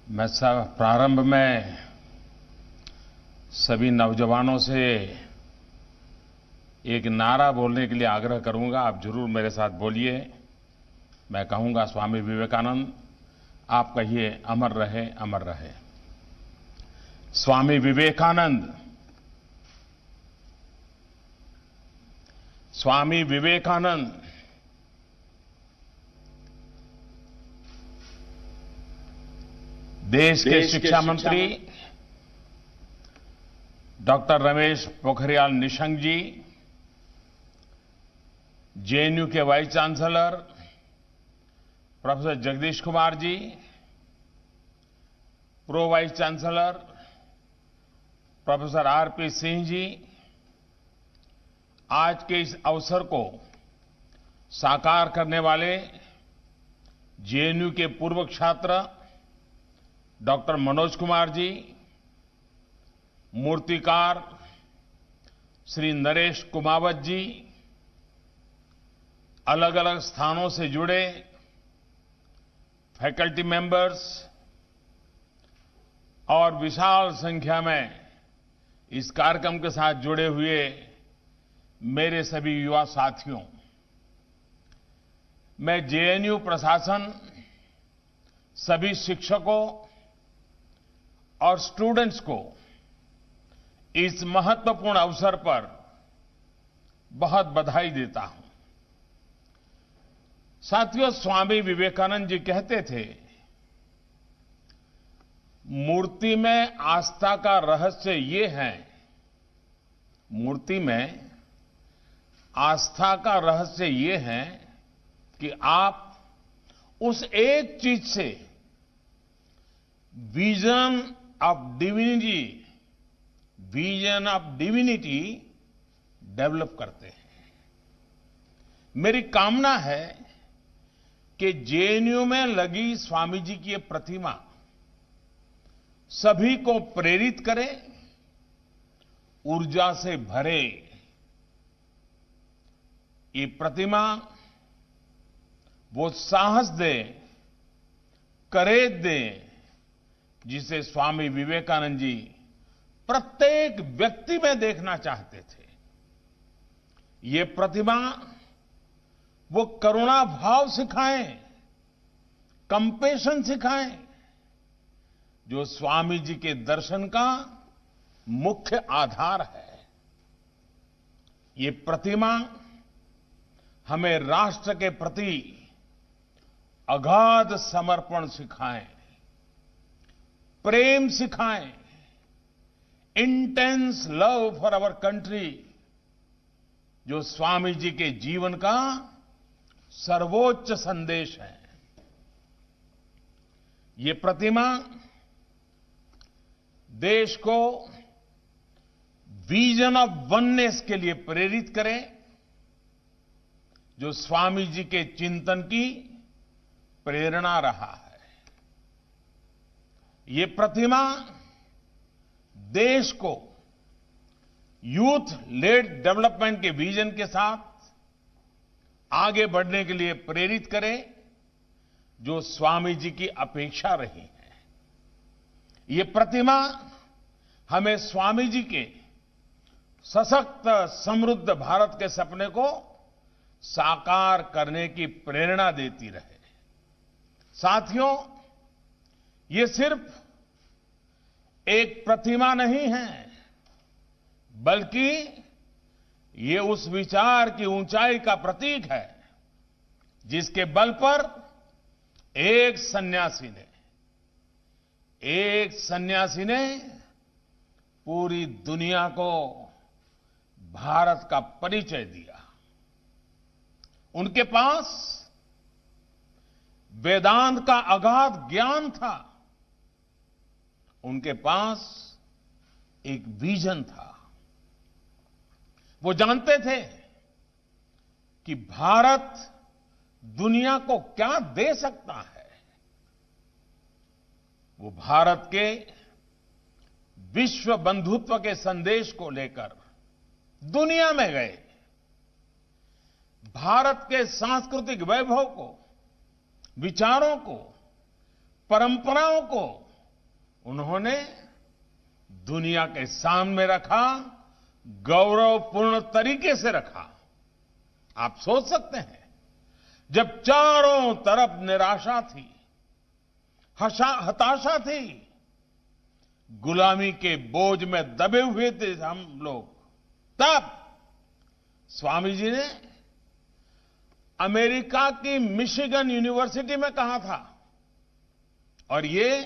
मैं सब प्रारंभ में सभी नौजवानों से एक नारा बोलने के लिए आग्रह करूंगा। आप जरूर मेरे साथ बोलिए। मैं कहूंगा स्वामी विवेकानंद, आप कहिए अमर रहे, अमर रहे। स्वामी विवेकानंद, स्वामी विवेकानंद। देश के शिक्षा मंत्री डॉक्टर रमेश पोखरियाल निशंक जी, जेएनयू के vice chancellor professor Jagdish Kumar ji, pro vice chancellor professor RP Singh ji, आज के इस अवसर को साकार करने वाले जेएनयू के पूर्व छात्र डॉक्टर मनोज कुमार जी, मूर्तिकार श्री नरेश कुमावत जी, अलग अलग स्थानों से जुड़े फैकल्टी मेंबर्स और विशाल संख्या में इस कार्यक्रम के साथ जुड़े हुए मेरे सभी युवा साथियों, मैं जेएनयू प्रशासन, सभी शिक्षकों और स्टूडेंट्स को इस महत्वपूर्ण अवसर पर बहुत बधाई देता हूं। साथियों, स्वामी विवेकानंद जी कहते थे, मूर्ति में आस्था का रहस्य ये है, मूर्ति में आस्था का रहस्य ये है कि आप उस एक चीज से विजन ऑफ डिविनिटी डेवलप करते हैं। मेरी कामना है कि जेएनयू में लगी स्वामी जी की ये प्रतिमा सभी को प्रेरित करे, ऊर्जा से भरे। ये प्रतिमा वो साहस दे, करेज दे, जिसे स्वामी विवेकानंद जी प्रत्येक व्यक्ति में देखना चाहते थे। ये प्रतिमा वो करुणा भाव सिखाएं, कंपैशन सिखाएं, जो स्वामी जी के दर्शन का मुख्य आधार है। ये प्रतिमा हमें राष्ट्र के प्रति अगाध समर्पण सिखाएं, प्रेम सिखाएं, intense love for our country, जो स्वामी जी के जीवन का सर्वोच्च संदेश है। ये प्रतिमा देश को विजन ऑफ वननेस के लिए प्रेरित करे, जो स्वामी जी के चिंतन की प्रेरणा रहा है। ये प्रतिमा देश को यूथ लेड डेवलपमेंट के विजन के साथ आगे बढ़ने के लिए प्रेरित करे, जो स्वामी जी की अपेक्षा रही है। ये प्रतिमा हमें स्वामी जी के सशक्त समृद्ध भारत के सपने को साकार करने की प्रेरणा देती रहे। साथियों, ये सिर्फ एक प्रतिमा नहीं है, बल्कि ये उस विचार की ऊंचाई का प्रतीक है, जिसके बल पर एक सन्यासी ने पूरी दुनिया को भारत का परिचय दिया। उनके पास वेदांत का अगाध ज्ञान था, उनके पास एक विजन था। वो जानते थे कि भारत दुनिया को क्या दे सकता है। वो भारत के विश्व बंधुत्व के संदेश को लेकर दुनिया में गए। भारत के सांस्कृतिक वैभव को, विचारों को, परंपराओं को उन्होंने दुनिया के सामने रखा, गौरवपूर्ण तरीके से रखा। आप सोच सकते हैं, जब चारों तरफ निराशा थी, हताशा थी, गुलामी के बोझ में दबे हुए थे हम लोग, तब स्वामी जी ने अमेरिका की मिशिगन यूनिवर्सिटी में कहा था, और ये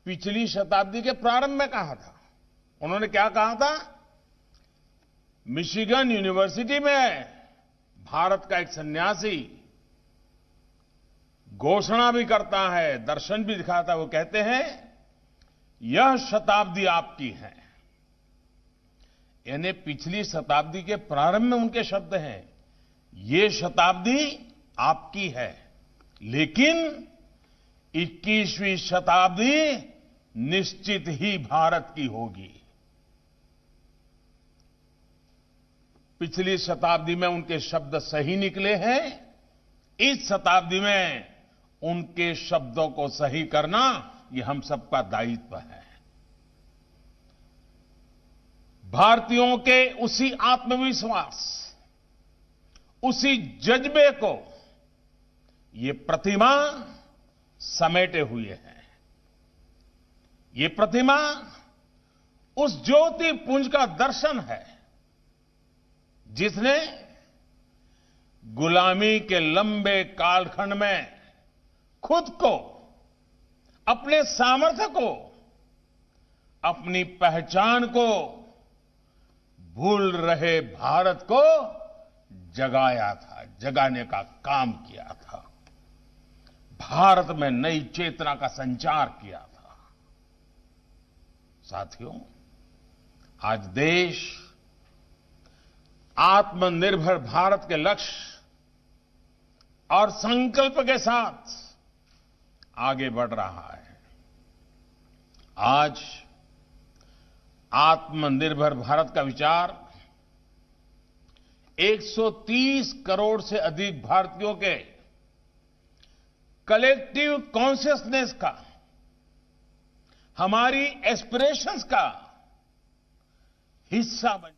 पिछली शताब्दी के प्रारंभ में कहा था। उन्होंने क्या कहा था? मिशिगन यूनिवर्सिटी में भारत का एक सन्यासी घोषणा भी करता है, दर्शन भी दिखाता है। वो कहते हैं, यह शताब्दी आपकी है। यानी पिछली शताब्दी के प्रारंभ में उनके शब्द हैं, ये शताब्दी आपकी है, लेकिन 21वीं शताब्दी निश्चित ही भारत की होगी। पिछली शताब्दी में उनके शब्द सही निकले हैं, इस शताब्दी में उनके शब्दों को सही करना ये हम सबका दायित्व है। भारतीयों के उसी आत्मविश्वास, उसी जज्बे को ये प्रतिमा समेटे हुए है। ये प्रतिमा उस ज्योति पुंज का दर्शन है जिसने गुलामी के लंबे कालखंड में खुद को, अपने सामर्थ्य को, अपनी पहचान को भूल रहे भारत को जगाया था, जगाने का काम किया था, भारत में नई चेतना का संचार किया था। साथियों, आज देश आत्मनिर्भर भारत के लक्ष्य और संकल्प के साथ आगे बढ़ रहा है। आज आत्मनिर्भर भारत का विचार 130 करोड़ से अधिक भारतीयों के कलेक्टिव कॉन्शियसनेस का, हमारी एस्पिरेशंस का हिस्सा बन